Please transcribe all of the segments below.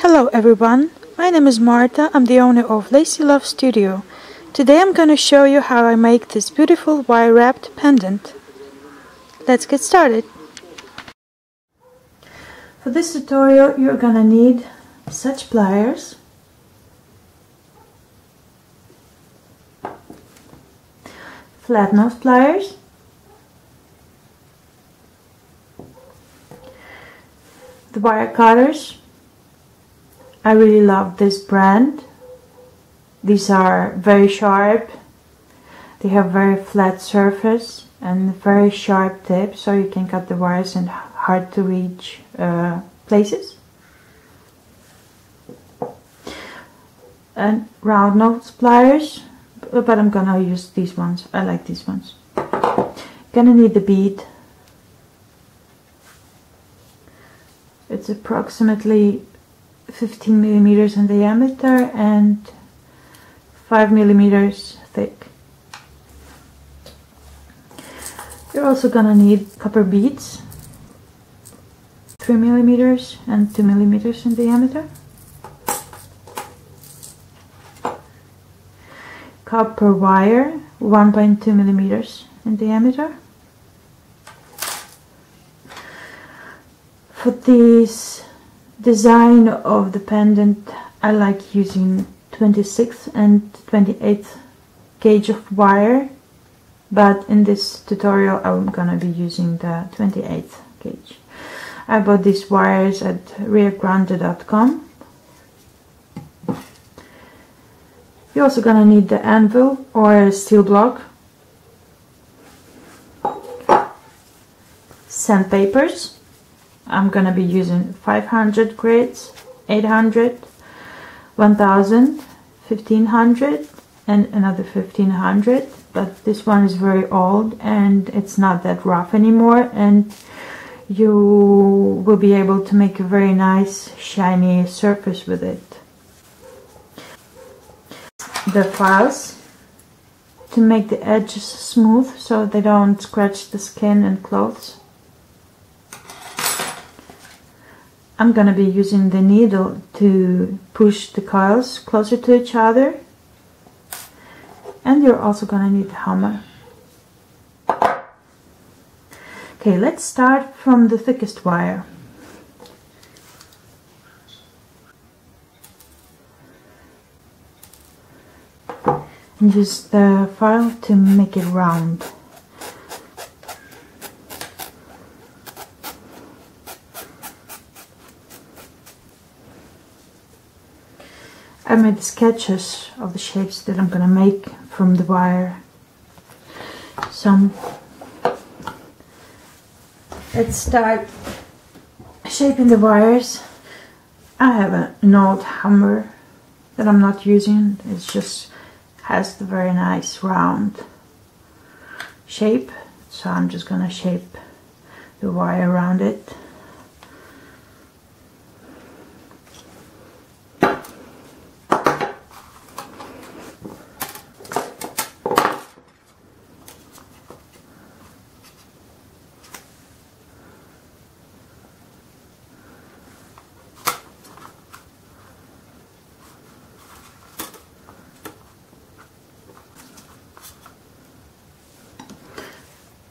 Hello everyone, my name is Marta, I'm the owner of Lacy Love Studio. Today I'm going to show you how I make this beautiful wire wrapped pendant. Let's get started. For this tutorial you're going to need such pliers, flat nose pliers, the wire cutters. I really love this brand. These are very sharp, they have very flat surface and very sharp tip, so you can cut the wires in hard to reach places. And round nose pliers, but I'm gonna use these ones. I like these ones. Gonna need the bead. It's approximately 15 millimeters in diameter and 5 millimeters thick. You're also gonna need copper beads, 3 millimeters and 2 millimeters in diameter. Copper wire, 1.2 millimeters in diameter. For this design of the pendant, I like using 26th and 28th gauge of wire, but in this tutorial I'm gonna be using the 28th gauge. I bought these wires at riagrande.com. You're also gonna need the anvil or a steel block, sandpapers. I'm gonna be using 500 grits, 800, 1000, 1500 and another 1500, but this one is very old and it's not that rough anymore, and you will be able to make a very nice shiny surface with it. The files to make the edges smooth so they don't scratch the skin and clothes. I'm gonna be using the needle to push the coils closer to each other, and you're also gonna need the hammer. Okay, let's start from the thickest wire. And use the file to make it round. I made sketches of the shapes that I'm gonna make from the wire. So let's start shaping the wires. I have an old hammer that I'm not using. It just has the very nice round shape, so I'm just gonna shape the wire around it.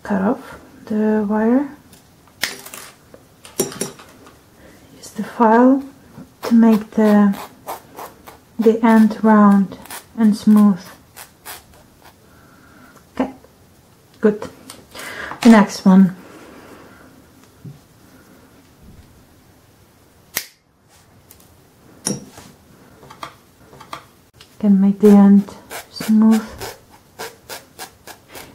Cut off the wire. Use the file to make the end round and smooth. Okay, good. The next one. Can make the end smooth.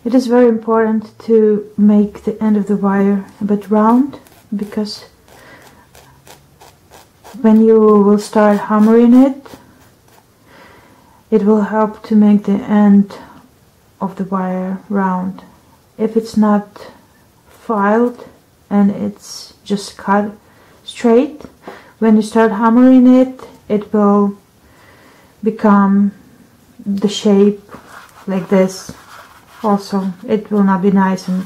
It is very important to make the end of the wire a bit round, because when you will start hammering it, it will help to make the end of the wire round. If it's not filed and it's just cut straight, when you start hammering it, it will become the shape like this. Also, it will not be nice and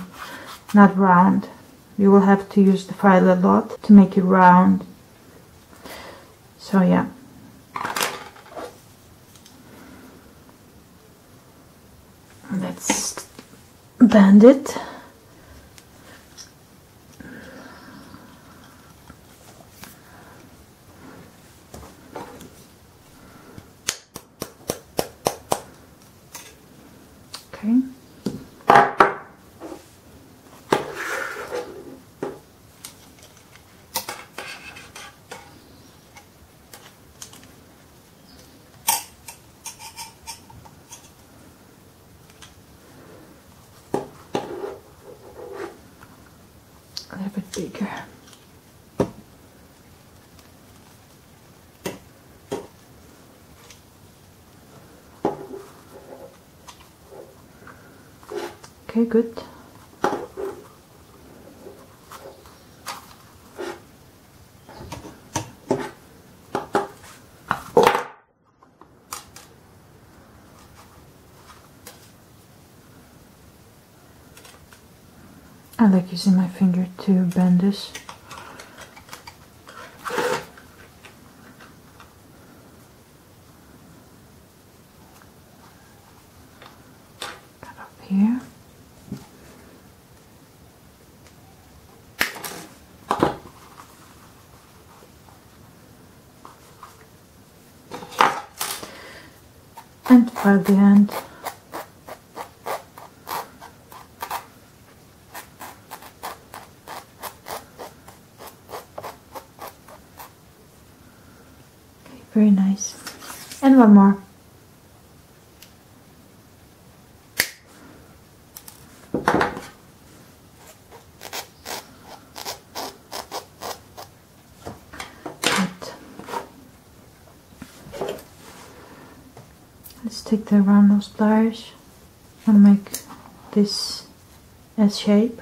not round. You will have to use the file a lot to make it round. So So yeah. Let's bend it. Okay. A little bit bigger. Okay, good. I like using my finger to bend this. Cut up here. And file the end. Very nice. And one more. Good. Let's take the round nose pliers and make this S shape.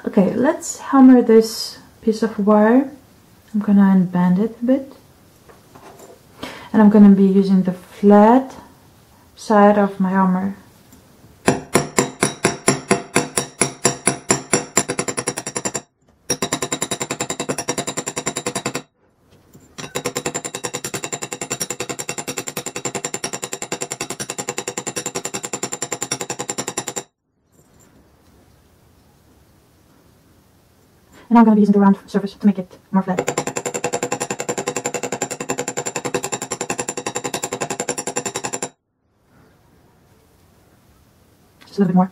Okay, let's hammer this piece of wire. I'm gonna unbend it a bit. And I'm gonna be using the flat side of my hammer. And I'm going to be using the round surface to make it more flat. Just a little bit more.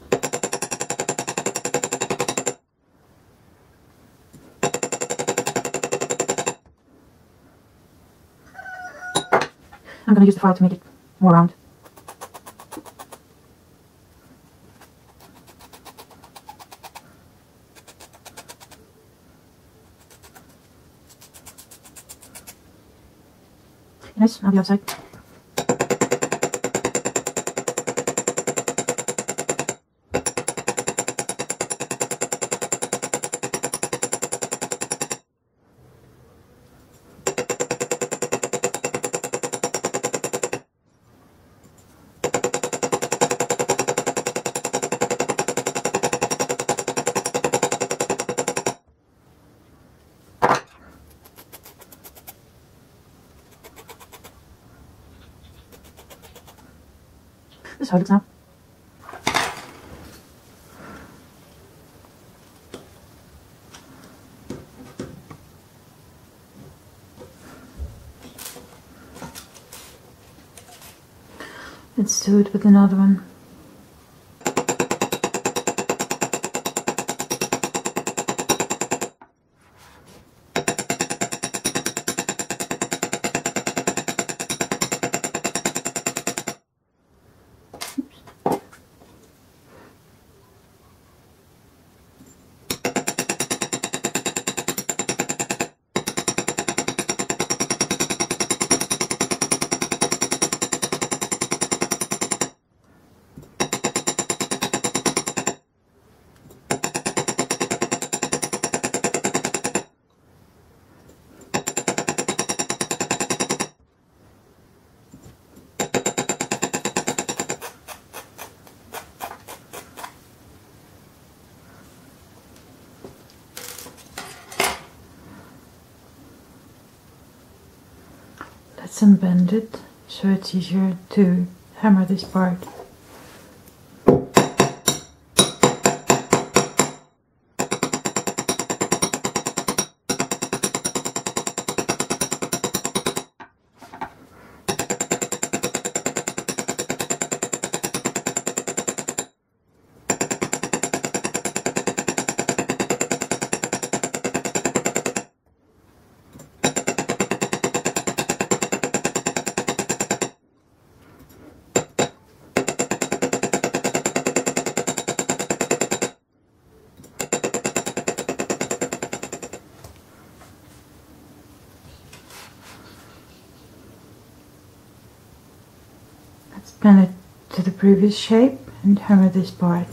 I'm going to use the file to make it more round. Nice, now the outside. This is how it looks now. Let's do it with another one. Let's unbend it so it's easier to hammer this part. Bend it to the previous shape and hammer this part.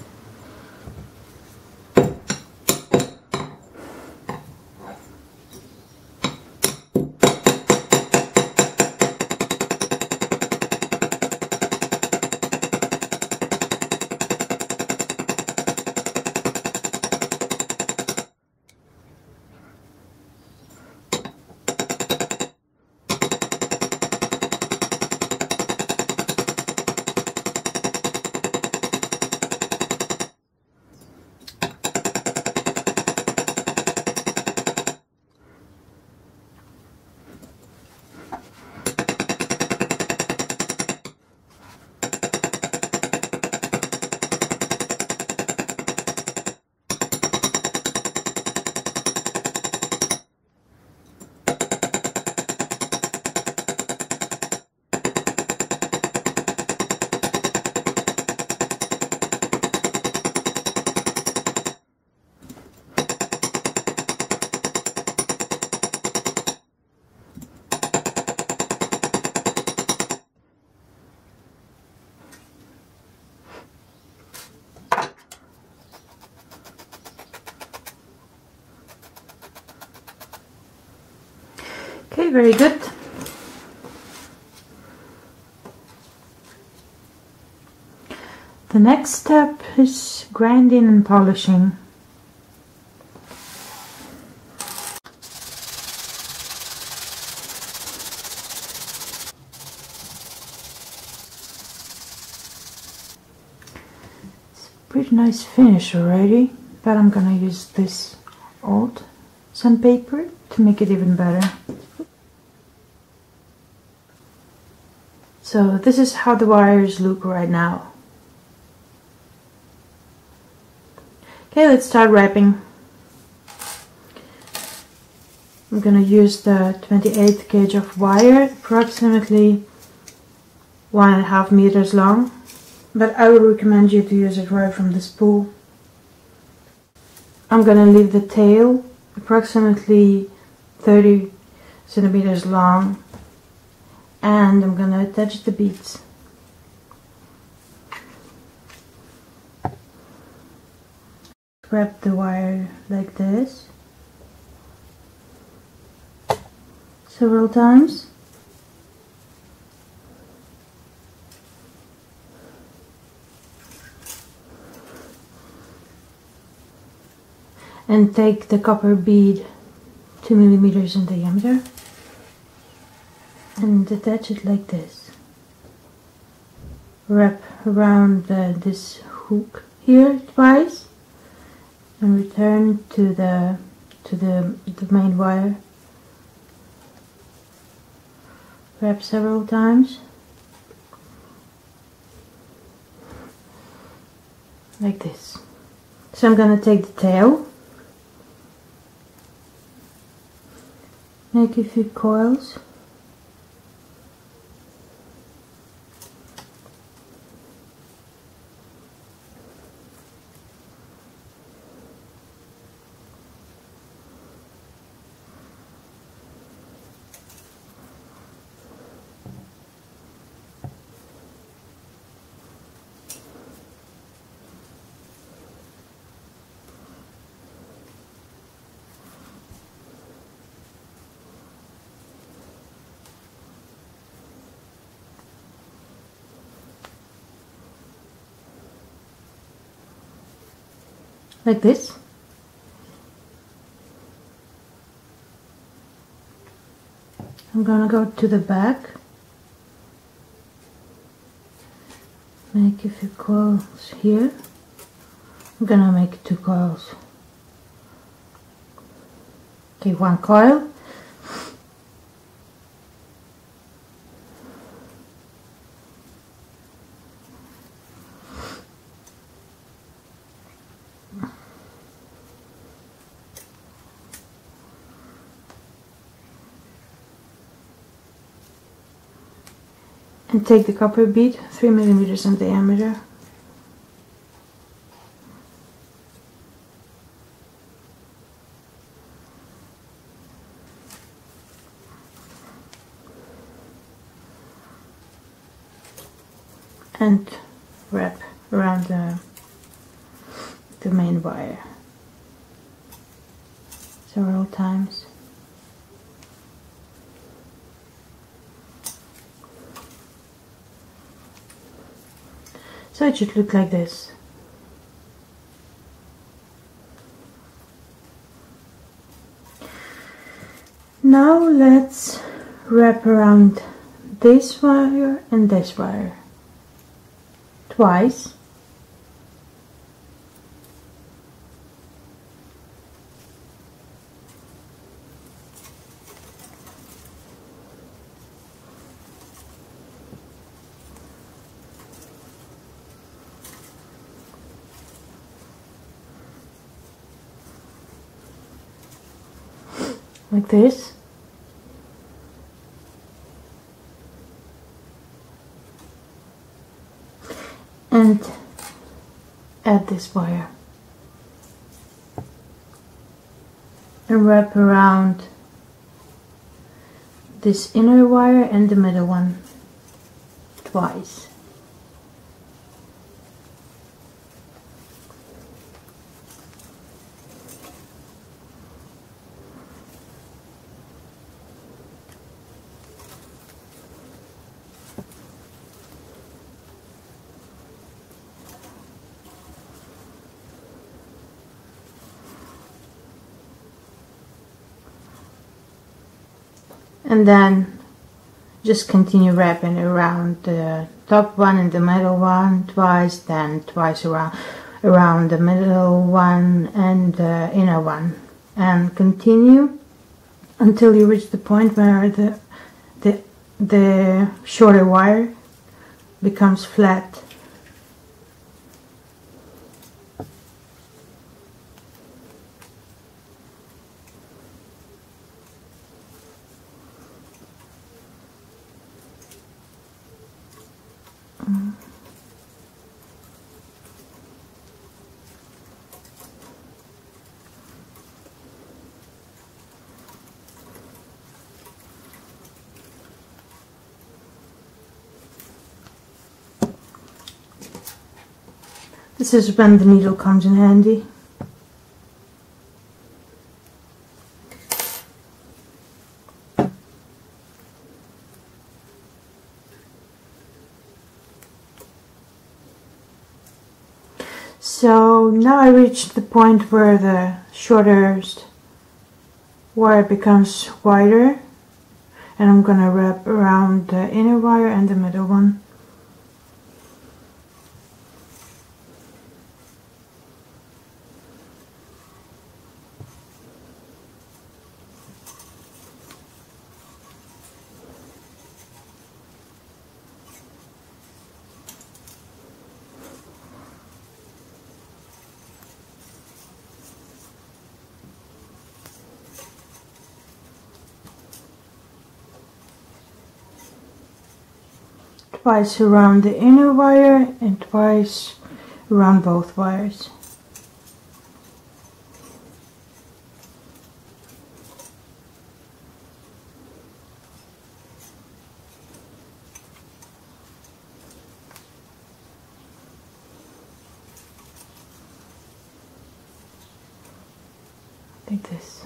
Okay, very good. The next step is grinding and polishing. It's a pretty nice finish already, but I'm gonna use this old sandpaper to make it even better. So this is how the wires look right now. Okay, let's start wrapping. I'm gonna use the 28 gauge of wire, approximately 1.5 meters long, but I would recommend you to use it right from the spool. I'm gonna leave the tail approximately 30 centimeters long and I'm gonna attach the beads. Wrap the wire like this several times. And take the copper bead 2 millimeters in diameter and attach it like this. Wrap around this hook here twice and return to the main wire. Wrap several times like this. So I'm gonna take the tail, make a few coils, like this. I'm gonna go to the back, make a few coils here. I'm gonna make 2 coils. Okay, 1 coil. And take the copper bead 3 millimeters in diameter. And wrap around the main wire several times. So it should look like this. Now let's wrap around this wire and this wire twice. Like this. And add this wire and wrap around this inner wire and the middle one twice. And then just continue wrapping around the top one and the middle one twice, then twice around the middle one and the inner one, and continue until you reach the point where the shorter wire becomes flat. This is when the needle comes in handy. So now I reached the point where the shortest wire becomes wider, and I'm gonna wrap around the inner wire and the middle one. Twice around the inner wire and twice around both wires. Like this.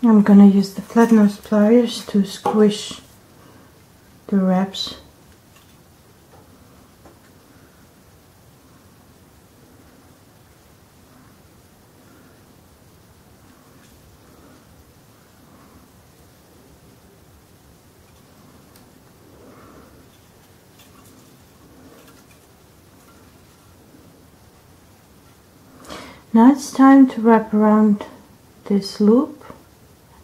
I'm gonna use the flat nose pliers to squish the wraps. Now it's time to wrap around this loop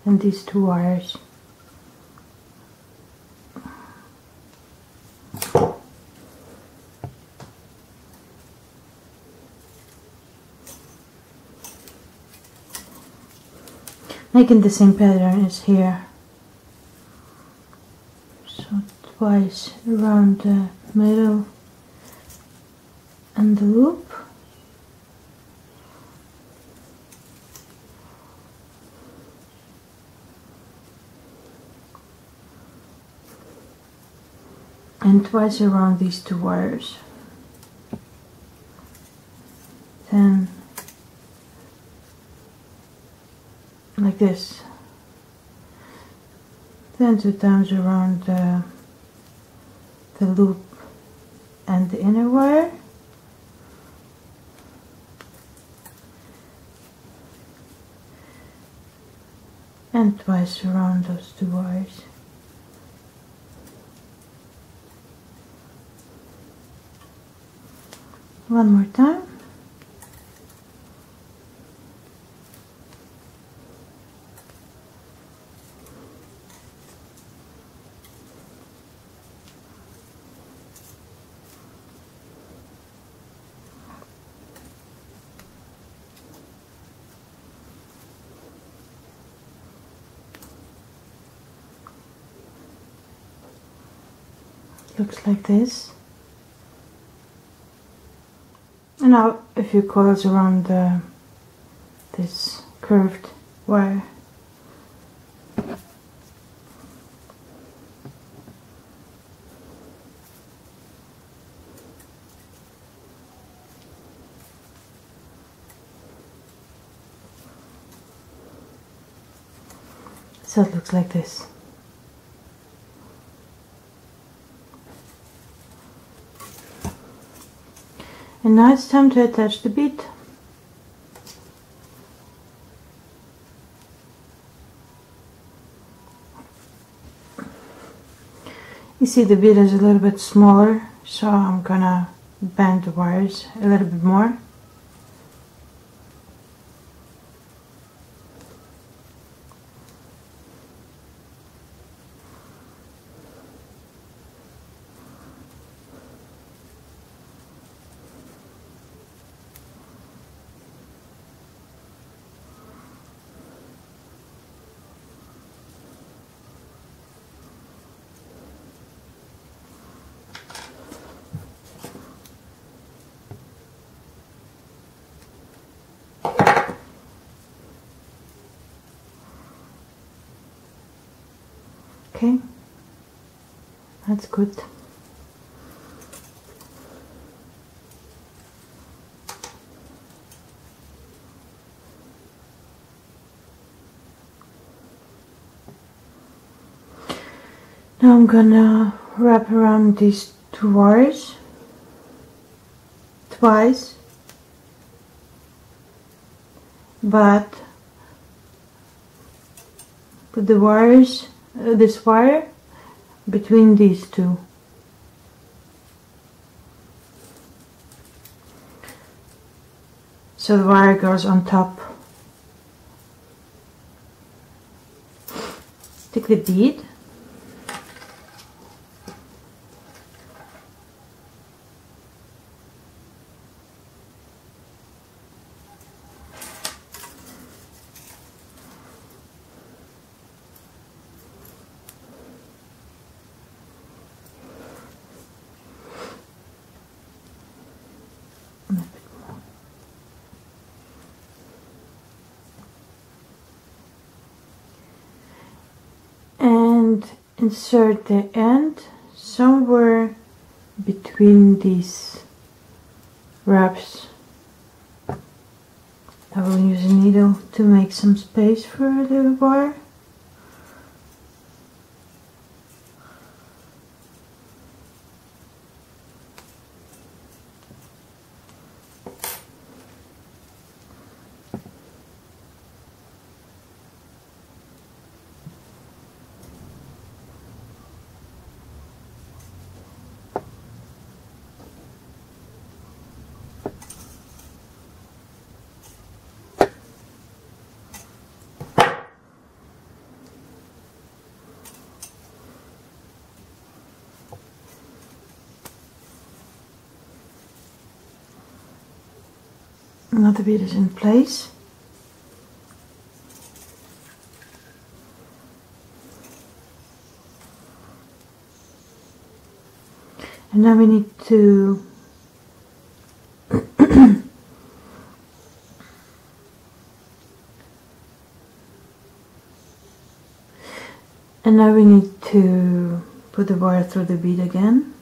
and these two wires. Making the same pattern as here. So twice around the middle and the loop. And twice around these two wires. Then like this. Then 2 times around the loop and the inner wire. And twice around those two wires. One more time. Looks like this. And now a few coils around this curved wire. So it looks like this. And now it's time to attach the bead. You see the bead is a little bit smaller, so I'm gonna bend the wires a little bit more. Okay, that's good. Now I'm gonna wrap around these two wires twice, but put the wires, this wire between these two. So the wire goes on top. Take the bead. And insert the end somewhere between these wraps. I will use a needle to make some space for the wire. Another bead is in place. And now we need to put the wire through the bead again.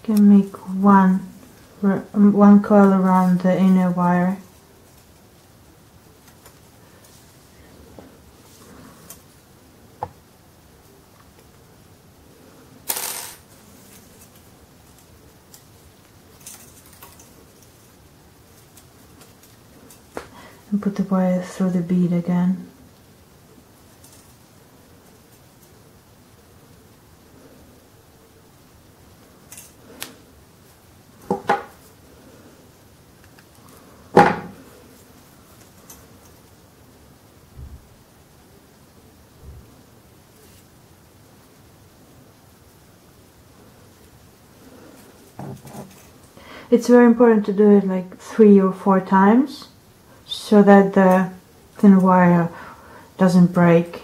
Can make one coil around the inner wire. And put the wire through the bead again. It's very important to do it like 3 or 4 times so that the thin wire doesn't break.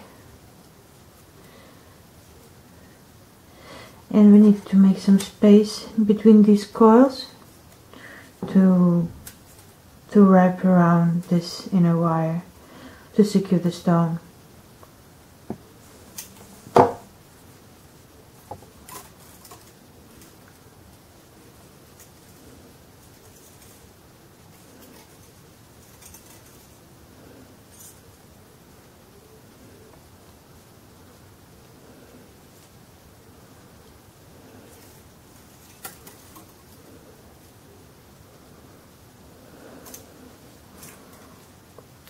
And we need to make some space between these coils to wrap around this inner wire to secure the stone.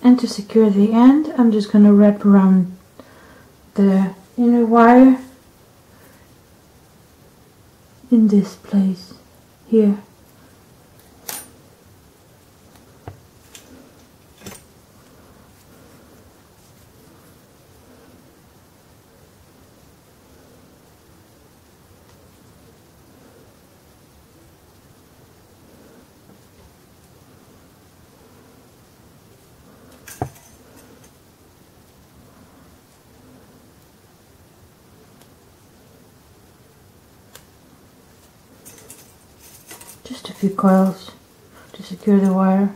And to secure the end, I'm just going to wrap around the inner wire in this place here. Just a few coils to secure the wire.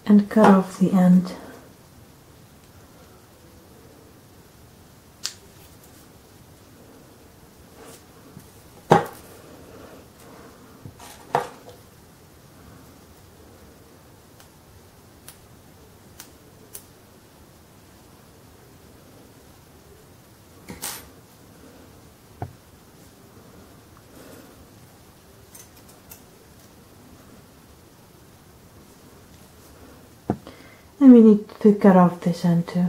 And cut off the end. And we need to cut off this end too.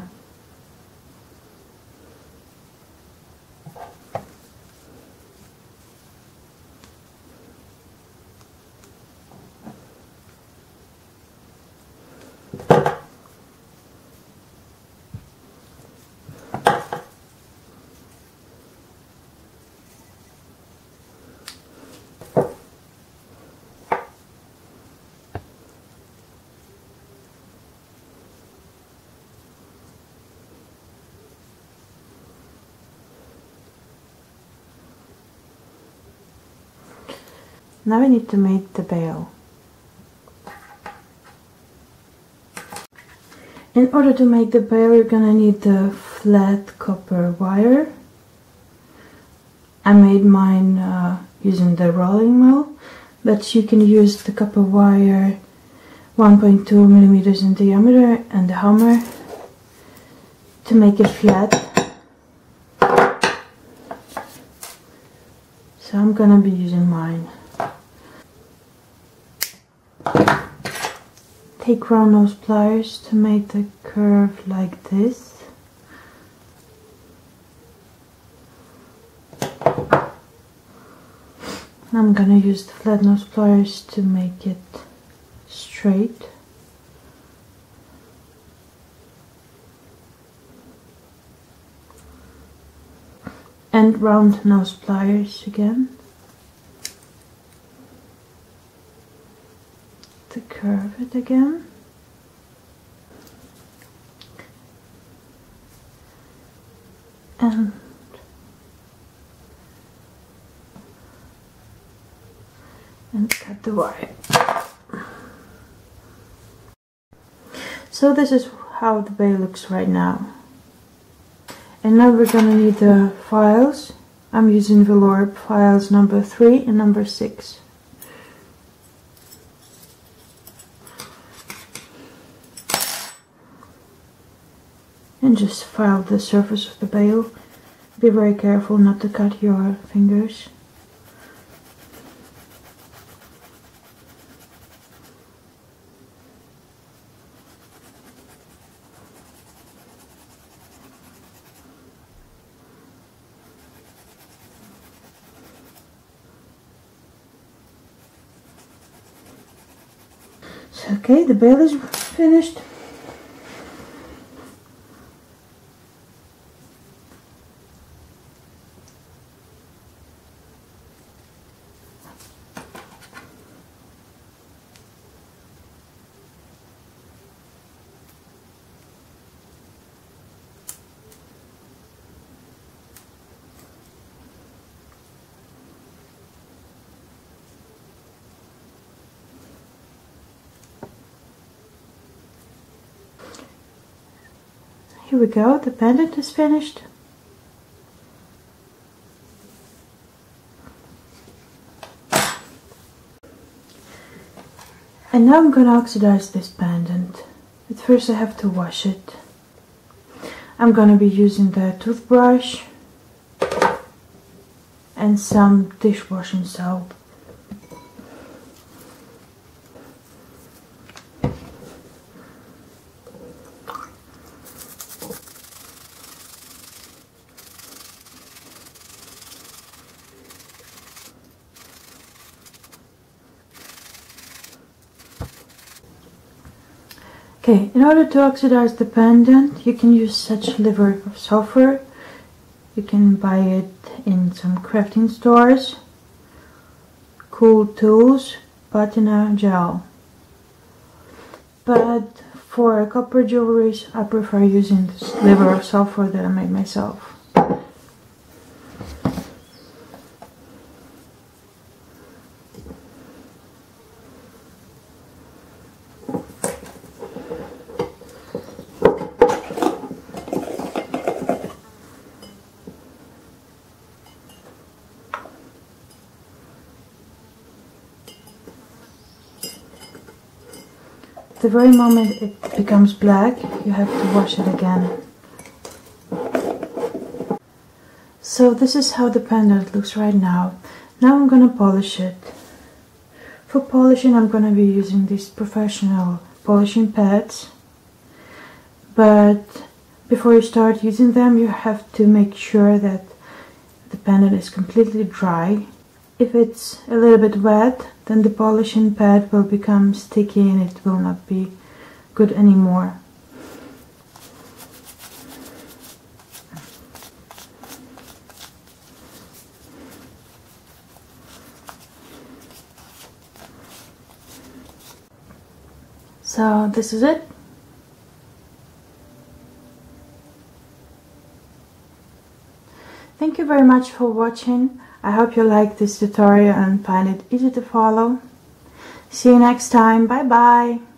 Now we need to make the bail. In order to make the bail, you're gonna need the flat copper wire. I made mine using the rolling mill, but you can use the copper wire 1.2 millimeters in diameter and the hammer to make it flat. So I'm gonna be using mine. Take round nose pliers to make the curve like this. I'm gonna use the flat nose pliers to make it straight. And round nose pliers again to curve it again. And cut the wire. So this is how the bail looks right now. And now we're gonna need the files. I'm using velour files number 3 and number 6. And just file the surface of the bail. Be very careful not to cut your fingers. So, okay, the bail is finished. here we go, the pendant is finished. And now I'm gonna oxidize this pendant. But first I have to wash it. I'm gonna be using the toothbrush and some dishwashing soap. Okay, in order to oxidize the pendant, you can use such liver of sulfur. You can buy it in some crafting stores. Cool Tools, patina gel. But for copper jewelries, I prefer using this liver of sulfur that I made myself. The very moment it becomes black, you have to wash it again. So this is how the pendant looks right now. Now I'm gonna polish it. For polishing, I'm gonna be using these professional polishing pads. But before you start using them, you have to make sure that the pendant is completely dry. If it's a little bit wet, then the polishing pad will become sticky and it will not be good anymore. So this is it. Thank you very much for watching. I hope you liked this tutorial and find it easy to follow. See you next time. Bye bye.